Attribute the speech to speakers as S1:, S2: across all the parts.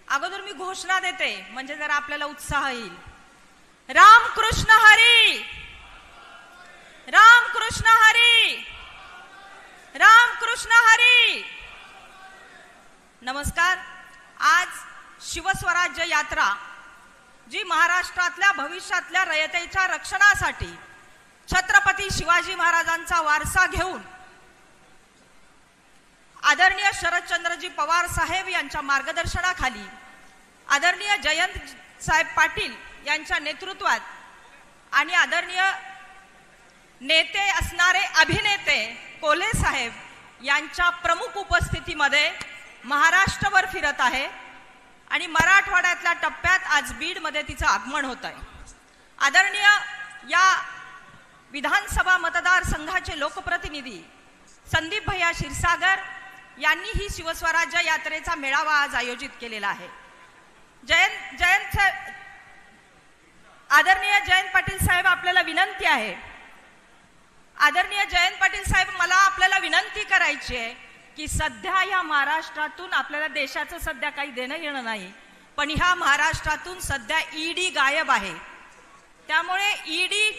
S1: अगोदर मी घोषणा देते म्हणजे जरा आपल्याला उत्साह येईल. रामकृष्ण हरी, रामकृष्ण हरी, रामकृष्ण हरी. नमस्कार. आज शिवस्वराज्य यात्रा जी महाराष्ट्रातल्या भविष्यातल्या रयतेच्या रक्षणासाठी छत्रपती शिवाजी महाराजांचा वारसा घेऊन आदरणीय शरदचंद्रजी पवार साहेब यांच्या मार्गदर्शनाखाली आदरणीय जयंत साहेब पाटील यांच्या नेतृत्वात आणि आदरणीय नेते असणारे अभिनेते कोल्हे साहेब यांच्या प्रमुख उपस्थितीमध्ये महाराष्ट्रभर फिरत आहे आणि मराठवाड्यातल्या टप्प्यात आज बीडमध्ये तिचं आगमन होत आहे. आदरणीय या विधानसभा मतदारसंघाचे लोकप्रतिनिधी संदीप भैया क्षीरसागर यांनी ही शिवस्वराज्य यात्रेचा मेळावा आज आयोजित केलेला आहे. आदरणीय जयंत पाटील साहेब, आपल्याला विनंती आहे. आदरणीय जयंत पाटील साहेब, मला आपल्याला विनंती करायची आहे की सध्या या महाराष्ट्रातून आपल्याला देशाचं सध्या काही देणं येणं नाही, पण ह्या महाराष्ट्रातून सध्या ईडी गायब आहे. त्यामुळे ईडी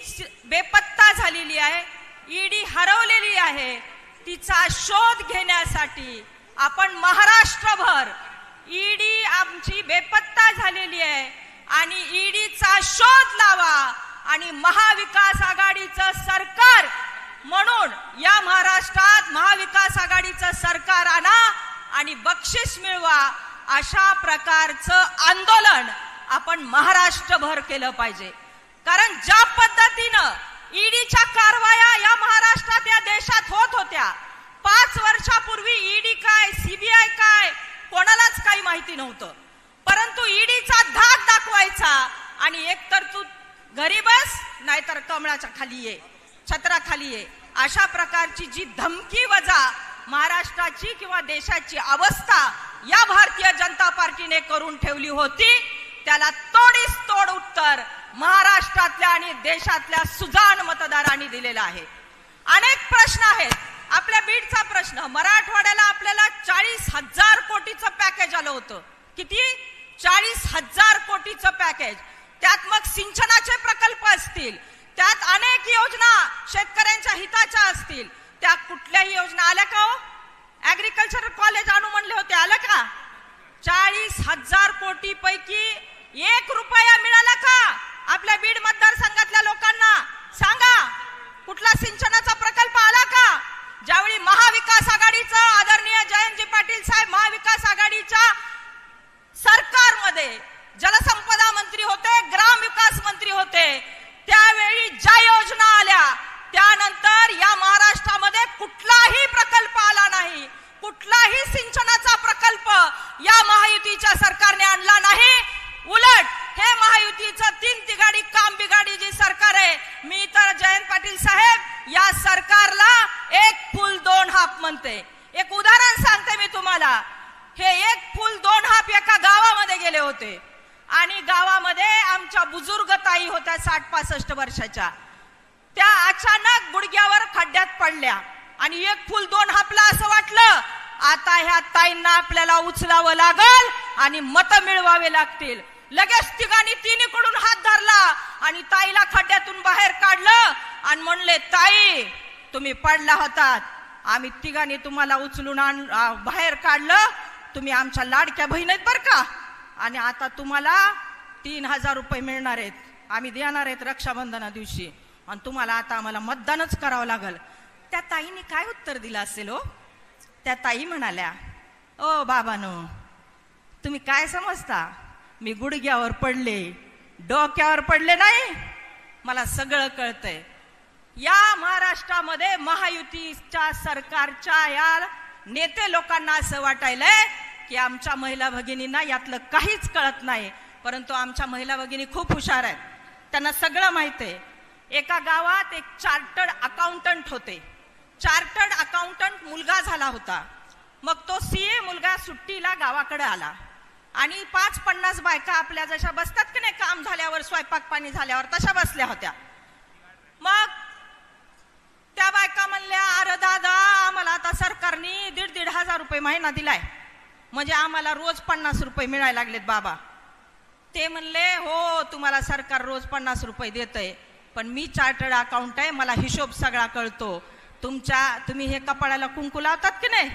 S1: बेपत्ता झालेली आहे, ईडी हरवलेली आहे. तिचा शोध घेण्यासाठी आपण महाराष्ट्रभर, ईडी आमची बेपत्ता झालेली आहे आणि ईडीचा शोध लावा आणि महाविकास आघाडीचं सरकार म्हणून या महाराष्ट्रात महाविकास आघाडीचं सरकार आणा आणि बक्षीस मिळवा. अशा प्रकारचं आंदोलन आपण महाराष्ट्रभर केलं पाहिजे. कारण ज्या पद्धतीनं ईडीच्या कारवाया या महाराष्ट्रात या देशात होत होत्या, 5 वर्षापूर्वी ईडी काय, सीबीआय काय, कोणालाच काही माहिती नव्हतं. परंतु ईडीचा धाक दाखवायचा आणि एकतर तू घरी बस नाहीतर कमळाच्या खाली ये, छत्राखाली ये, अशा प्रकारची जी धमकी वजा महाराष्ट्राची किंवा देशाची अवस्था या भारतीय जनता पार्टीने करून ठेवली होती, त्याला तोडीस तोड उत्तर महाराष्ट्रातल्या आणि देशातल्या सुजाण मतदारांनी दिलेला आहे. अनेक प्रश्न आहेत. आपल्या बीडचा प्रश्न, मराठवाड्याला आपल्याला 40,000 कोटीचं पॅकेज आलं होतं. किती? 40,000 कोटीचं पॅकेज. त्यात मग सिंचनाचे प्रकल्प असतील, त्यात अनेक योजना शेतकऱ्यांच्या हिताच्या असतील. त्या कुठल्याही योजना आल्या का हो? ऍग्रिकल्चर कॉलेज आणू म्हणले होते, आलं का? 40,000 कोटी पैकी 1 रुपया मिळाला का आपल्या बीड मतदारसंघातल्या लोकांना? सांगा, कुठला सिंचनाचा प्रकल्प आला का? ज्यावेळी महाविकास आघाडीचं आदरणीय जयंतजी पाटील साहेब महाविकास आघाडीच्या सरकारमध्ये जलसंपदा मंत्री होते, ग्रामविकास मंत्री होते, त्यावेळी ज्या योजना आल्या त्यानंतर या महाराष्ट्रामध्ये कुठलाही प्रकल्प आला नाही, कुठलाही सिंचनाचा प्रकल्प या महायुतीच्या सरकारने आणला नाही. उलट हे महायुतीचं 3 तिघाडी काम बिघाडी जी सरकार आहे, मी तर जयंत पाटील साहेब या सरकारला 1 फूल 2 हाप म्हणते. एक उदाहरण सांगते मी तुम्हाला. हे 1 फूल 2 हाप एका गावामध्ये गेले होते आणि गावामध्ये आमच्या बुजुर्ग ताई होत्या 60-65 वर्षाच्या. त्या अचानक गुडघ्यावर खड्ड्यात पडल्या आणि 1 फूल 2 हापला असं वाटलं आता ह्या ताईंना आपल्याला उचलावं लागल आणि मतं मिळवावे लागतील. लगेच तिघांनीकडून हात धरला आणि ताईला खड्ड्यातून बाहेर काढलं आणि म्हणले, ताई तुम्ही पडला होतात, आम्ही तिघांनी तुम्हाला उचलून बाहेर काढलं, तुम्ही आमच्या लाडक्या बहीण आहेत बरं का, आणि आता तुम्हाला 3,000 रुपये मिळणार आहेत, आम्ही देणार आहेत रक्षाबंधना दिवशी, आणि तुम्हाला आता आम्हाला मतदानच करावं लागल. त्या ताईने काय उत्तर दिलं असेल हो? त्या ताई म्हणाल्या, ओ बाबानो, तुम्ही काय समजता, मी गुडघ्यावर पडले, डोक्यावर पडले नाही, मला सगळं कळतंय. या महाराष्ट्रामध्ये महायुतीच्या सरकारच्या या नेते लोकांना असं वाटायलंय की आमच्या महिला भगिनींना यातलं काहीच कळत नाही, परंतु आमच्या महिला भगिनी खूप हुशार आहेत, त्यांना सगळं माहित आहे. एका गावात एक चार्टर्ड अकाउंटंट होते. चार्टर्ड अकाउंटंट मुलगा झाला होता. मग तो सीए मुलगा सुट्टीला गावाकडे आला आणि 5-50 बायका आपल्या जशा बसतात की नाही काम झाल्यावर, स्वयंपाक पाणी झाल्यावर, तशा बसल्या होत्या. मग त्या बायका म्हणल्या, अरे दादा, आम्हाला आता सरकारने 1,500 रुपये महिना दिलाय, म्हणजे आम्हाला रोज 50 रुपये मिळायला लागलेत बाबा. ते म्हणले हो तुम्हाला सरकार रोज 50 रुपये देतंय, पण मी चार्टर्ड अकाउंट आहे, मला हिशोब सगळा कळतो. तुम्ही हे कपाळाला कुंकू लावतात की नाही,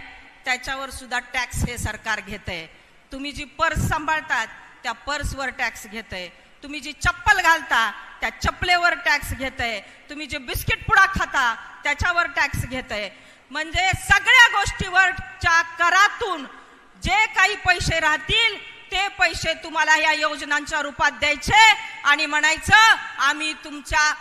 S1: त्याच्यावर सुद्धा टॅक्स हे सरकार घेतंय. तुम्ही जी पर्स सांभाळतात त्या पर्सवर टॅक्स घेतंय. तुम्ही जी चप्पल घालता त्या चप्पलेवर टॅक्स घेतंय. तुम्ही जे बिस्किट पुडा खाता त्याच्यावर टॅक्स घेतंय. म्हणजे सगळ्या गोष्टीवरच्या करातून जे काही पैसे राहतील ते पैसे तुम्हाला या योजनांच्या रूपात द्यायचे आणि म्हणायचं आम्ही तुमच्या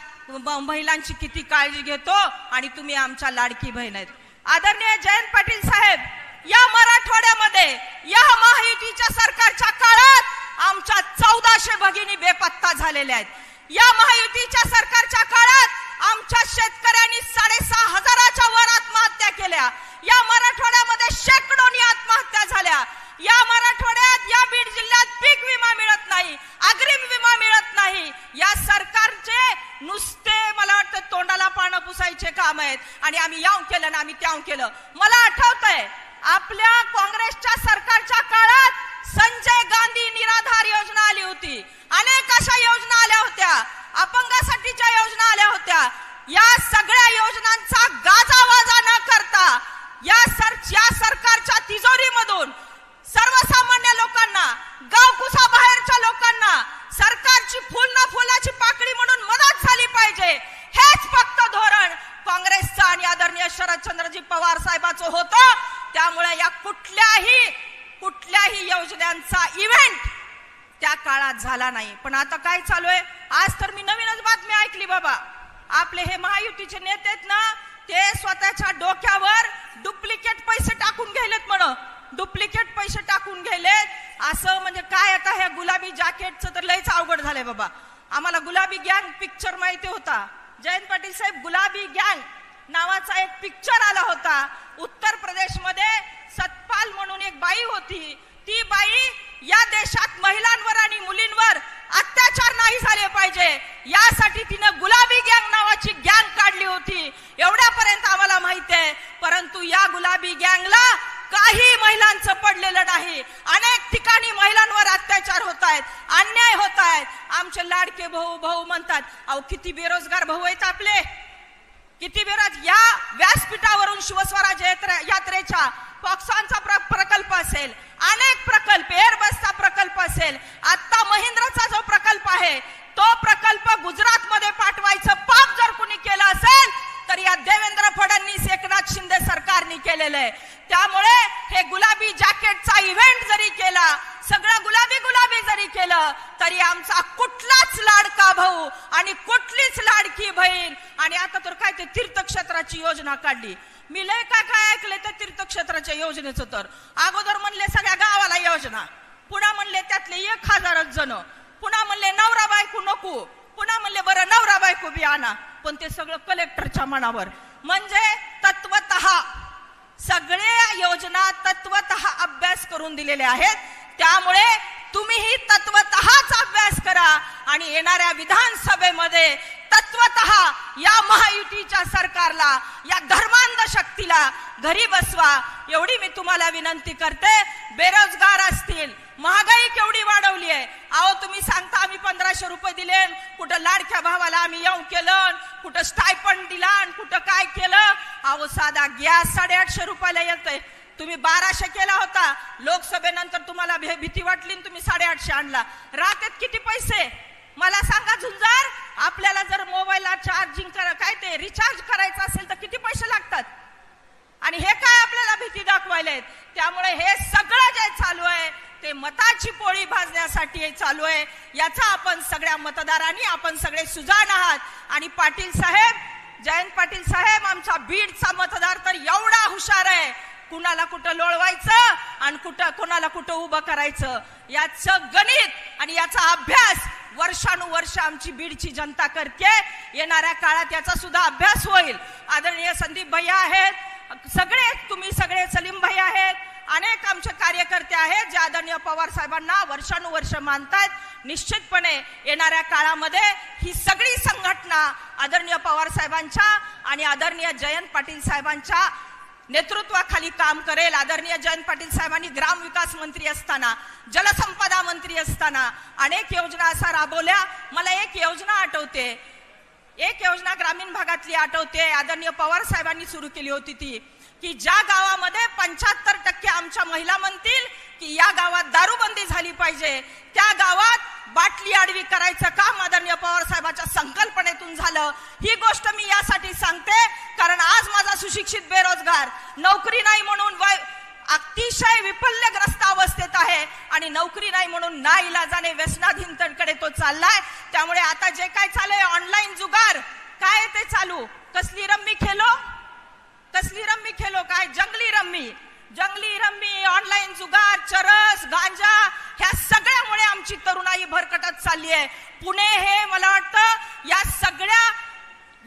S1: महिलांची किती काळजी घेतो आणि तुम्ही आमच्या लाडकी बहीण आहेत. आदरणीय जयंत पाटील साहेब, या मराठवाड्यामध्ये या महायुतीच्या सरकारच्या काळात आमच्या 1400 भगिनी बेपत्ता झालेल्या आहेत. या महायुतीच्या सरकारच्या काळात आमच्या शेतकऱ्यांनी 6500च्या वर आत्महत्या केल्या. या मराठवाड्यामध्ये शेकडोनी आत्महत्या झाल्या. या मराठवाड्यात या बीड जिल्ह्यात पीक विमा मिळत नाही, अग्रिम विमा मिळत नाही. या सरकारचे नुसते मला वाटतं तोंडाला पानं पुसायचे काम आहेत आणि आम्ही याव केलं ना आम्ही त्याव केलं. मला आठवतंय आपल्या काँग्रेसच्या सरकारच्या काळात संजय गांधी निराधार योजना आली होती. अनेक अशा योजना आल्या होत्या, अपंगासाठीच्या योजना आल्या होत्या. या सगळ्या योजनांचा गाजावाजा न करता या सरकारच्या तिजोरीमधून सर्वसामान्य लोकांना, गावकुसा बाहेरच्या लोकांना सरकारची फुल ना फुलाची पाकळी म्हणून मदत झाली पाहिजे, हेच फक्त धोरण काँग्रेसचं आणि आदरणीय शरदचंद्रजी पवार साहेबांचं होतं. त्यामुळे या कुठल्याही योजनांचा इव्हेंट त्या काळात झाला नाही. पण आता काय चालू आहे, आज तर मी नवीनच बातमी ऐकली बाबा. आपले हे महायुतीचे नेते आहेत ना, ते स्वतःच्या डोक्यावर डुप्लिकेट पैसे टाकून घ्यायलेत म्हणून. डुप्लिकेट पैसे टाकून गेलेत असं म्हणजे काय. आता ह्या गुलाबी जॅकेटचं तर लयच अवघड झालंय बाबा. आम्हाला गुलाबी गँग पिक्चर माहिती होता. जयंत पाटील साहेब, गुलाबी गँग नावाचा एक पिक्चर आला होता. उत्तर प्रदेशमध्ये सतपाल म्हणून एक बाई होती. ती बाई या देशात महिलांवर आणि मुलींवर अत्याचार नाही झाले पाहिजे यासाठी तिनं गुलाबी गँग नावाची गँग काढली होती. एवढ्यापर्यंत आम्हाला माहिती आहे. परंतु या गुलाबी गँगला काही महिलांचं पडलेलं नाही. अनेक ठिकाणी महिलांवर अत्याचार होत आहेत, अन्याय होत आहेत. आमचे लाडके भाऊ म्हणतात अहो किती बेरोजगार भाऊ आहेत आपले, किती बेरोजगार. या व्यासपीठावरून शिवस्वराज यात्रेच्या पॉक्सॉनचा प्रकल्प असेल, अनेक प्रकल्प, एअरबसचा प्रकल्प असेल, आता महिंद्राचा जो प्रकल्प आहे तो प्रकल्प गुजरात मध्ये पाठवायचं पाप जर कुणी केलं असेल तर या देवेंद्र फडणवीस एकनाथ शिंदे सरकारने केलेलं आहे. त्यामुळे हे गुलाबी जॅकेटचा इव्हेंट जरी केला, सगळं गुलाबी जरी केलं तरी आमचा कुठलाच लाडका भाऊ आणि कुठलीच लाडकी बहीण. आणि आता तर काय ते तीर्थक्षेत्राची योजना काढली. मी लय काय ऐकलंय त्या तीर्थक्षेत्राच्या योजनेचं. तर अगोदर म्हणले सगळ्या गावाला योजना, पुन्हा म्हणले त्यातले 1000 जण, पुन्हा म्हणले नवरा बायको नको, पुन्हा म्हणले बरं नवरा बायको बी आणा. पण ते सगळं कलेक्टरच्या मनावर. म्हणजे तत्वतः सगळ्या योजना तत्वतः अभ्यास करून दिलेल्या आहेत. त्यामुळे तुम्हीही तत्वतःच अभ्यास करा आणि येणाऱ्या विधानसभेमध्ये तत्वतः या महायुतीच्या सरकारला, या धर्मांध शक्तीला घरी बसवा एवढी मी तुम्हाला विनंती करते. बेरोजगार असतील, महागाई केवढी वाढवली आहे. अहो तुम्ही सांगता आम्ही 1500 रुपये दिले, कुठं लाडक्या भावाला आम्ही येऊ केलं, कुठं स्टायपंड दिला, कुठं काय केलं. अहो साधा गॅस 850 रुपयाला येतोय. तुम्ही 1200 केला होता. लोकसभेनंतर तुम्हाला भीती वाटली, तुम्ही 850 आणला. राहतात किती पैसे मला सांगा झुंजार. आपल्याला जर मोबाईलला चार्जिंग काय ते रिचार्ज करायचं असेल तर किती पैसे लागतात. आणि हे काय आपल्याला भीती दाखवायला. त्यामुळे हे सगळं जे चालू आहे ते मताची पोळी भाजण्यासाठी चालू आहे. याचा आपण सगळ्या मतदारांनी, आपण सगळे सुजाण आहात. आणि पाटील साहेब, जयंत पाटील साहेब, आमचा बीडचा मतदार तर एवढा हुशार आहे, कुणाला कुठं लोळवायचं आणि कुणाला कुठं उभं करायचं याचं गणित आणि याचा अभ्यास वर्षानुवर्ष आमची बीडची जनता करते. येणाऱ्या काळात याचा सुद्धा अभ्यास होईल. आदरणीय संदीप भैया आहेत, सगळे तुम्ही सगळे सलीम भैया आहेत, अनेक आमचे कार्यकर्ते आहेत जे आदरणीय पवार साहेबांना वर्षानुवर्ष मानतात. निश्चितपणे येणाऱ्या काळामध्ये ही सगळी संघटना आदरणीय पवार साहेबांच्या आणि आदरणीय जयंत पाटील साहेबांच्या नेतृत्वाखाली काम करेल. आदरणीय जयंत पाटील साहेबांनी ग्रामविकास मंत्री असताना, जलसंपदा मंत्री असताना अनेक योजना असा राबवल्या. मला एक योजना आठवते, एक योजना ग्रामीण भागातली आठवते. आदरणीय पवार साहेबांनी सुरू केली होती ती, की ज्या गावामध्ये 75% आमच्या महिला म्हणतील की या गावात दारूबंदी झाली पाहिजे, त्या गावात बाटली आडवी करायचं काम आदरणीय पवार साहेबांच्या संकल्पनेतून झालं. ही गोष्ट मी यासाठी सांगते कारण आज माझा सुशिक्षित बेरोजगार नोकरी नाही म्हणून अतिशय विफल्यग्रस्त अवस्थेत आहे आणि नोकरी नाही म्हणून नाईलाजाने व्यसनाधीनतेकडे तो चाललाय. त्यामुळे आता जे काय चाललंय ऑनलाईन जुगार, काय ते चालू, कसली रम्मी खेलो, कसली रम्मी खेलो, काय जंगली रम्मी, जंगली रम्मी, ऑनलाईन जुगार, चरस, गांजा, ह्या सगळ्यामुळे आमची तरुणाई भरकटत चालली आहे. पुणे हे मला वाटतं या सगळ्या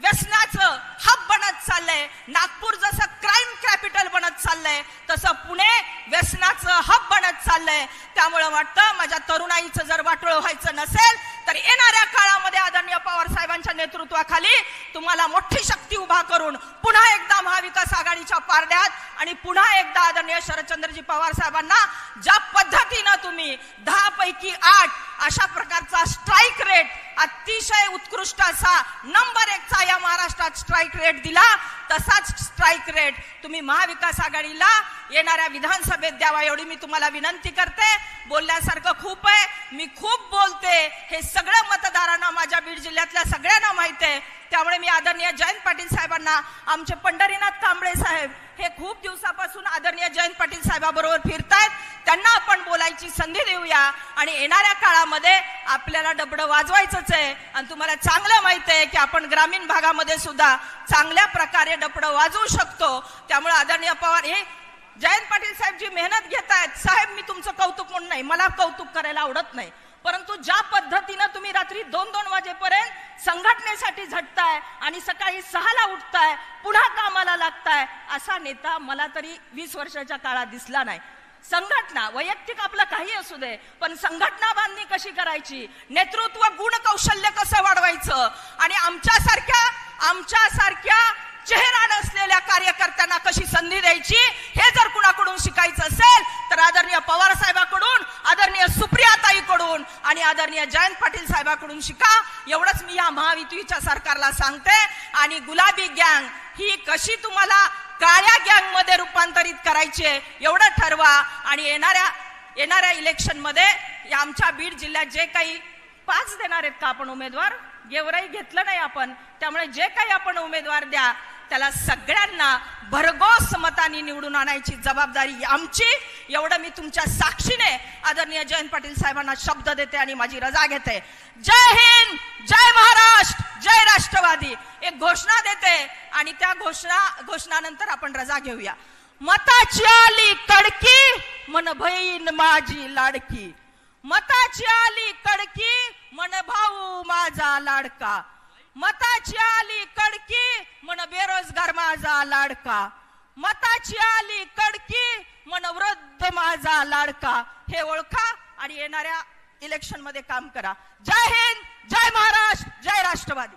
S1: व्यसनाचं हब बनत चाललंय. नागपूर जसं क्राईम कॅपिटल बनत चाललंय तसं पुणे व्यसनाचं हब बनत चाललंय. त्यामुळे वाटतं माझ्या तरुणाईचं जर वाटोळं व्हायचं नसेल तर येणाऱ्या काळामध्ये आदरणीय पवार साहेबांच्या नेतृत्वाखाली तुम्हाला मोठी शक्ती उभा करून पुन्हा एकदा महाविकास आघाडीच्या पारड्यात आणि पुन्हा एकदा आदरणीय शरदचंद्रजी पवार साहेबांना ज्या पद्धतीनं तुम्ही 10 पैकी 8 अशा प्रकारचा स्ट्राईक रेट, अतिशय उत्कृष्ट असा नंबर 1 चा या महाराष्ट्रात स्ट्राईक रेट दिला, तसाच स्ट्राईक रेट तुम्ही महाविकास आघाडीला येणाऱ्या विधानसभेत द्यावा एवढी मी तुम्हाला विनंती करते. बोलण्यासारखं खूप आहे, मी खूप बोलते, हे सगळं मतदारांना माझ्या बीड जिल्ह्यातल्या सगळ्यांना माहिती आहे. त्यामुळे मी आदरणीय जयंत पाटील साहेबांना, आमचे पंढरीनाथ कांबळे साहेब हे खूप दिवसापासून आदरणीय जयंत पाटील साहेबाबरोबर फिरतायत, त्यांना आपण बोलायची संधी देऊया आणि येणाऱ्या काळामध्ये आपल्याला डबडं वाजवायचंच आहे. आणि तुम्हाला चांगलं माहिती आहे की आपण ग्रामीण भागामध्ये सुद्धा चांगल्या प्रकारे डबडं वाजवू शकतो. त्यामुळे आदरणीय पवार हे जयंत पाटील साहेब जी मेहनत घेत आहेत, साहेब मी तुमचं कौतुक म्हणून नाही, मला कौतुक करायला आवडत नाही, परंतु ज्या पद्धतीनं तुम्ही रात्री 2-2 वाजेपर्यंत संघटनेसाठी झटताय आणि सकाळी 6ला उठताय, पुन्हा कामाला लागताय, असा नेता मला तरी 20 वर्षाच्या काळात दिसला नाही. संघटना वैयक्तिक आपलं काही असू दे, पण संघटना बांधणी कशी करायची, नेतृत्व गुण कौशल्य कसं वाढवायचं आणि आमच्यासारख्या चेहरा नसलेल्या कार्यकर्त्यांना कशी संधी द्यायची, हे जर कुणाकडून शिकायचं असेल तर आदरणीय पवार साहेबांकडून, आदरणीय सुप्रियाताईकडून आणि आदरणीय जयंत पाटील साहेबांकडून शिका. एवढंच मी या महायुतीच्या सरकारला सांगते. आणि गुलाबी गँग ही कशी तुम्हाला काळ्या गँग मध्ये रूपांतरित करायची एवढं ठरवा. आणि येणाऱ्या इलेक्शन मध्ये आमच्या बीड जिल्ह्यात जे काही 5 देणार आहेत का आपण उमेदवार, गेवराई घेतलं नाही आपण, त्यामुळे जे काही आपण उमेदवार द्या त्याला सगळ्यांना भरघोस मतांनी निवडून आणायची जबाबदारी आमची. एवढं मी तुमच्या साक्षीने आदरणीय जयंत पाटील साहेबांना शब्द देते आणि माझी रजा घेते. जय हिंद, जय महाराष्ट्र, जय राष्ट्रवादी. एक घोषणा देते आणि त्या घोषणानंतर आपण रजा घेऊया. मताची आली कडकी मन बहीण माझी लाडकी, मताची आली कडकी मन भाऊ माझा लाडका, मताची आली कडकी मन बेरोजगार माझा लाडका, मताची आली कडकी मन वृद्ध माझा लाडका. हे ओळखा आणि येणाऱ्या इलेक्शन मध्ये काम करा. जय हिंद, जय महाराष्ट्र, जय राष्ट्रवादी.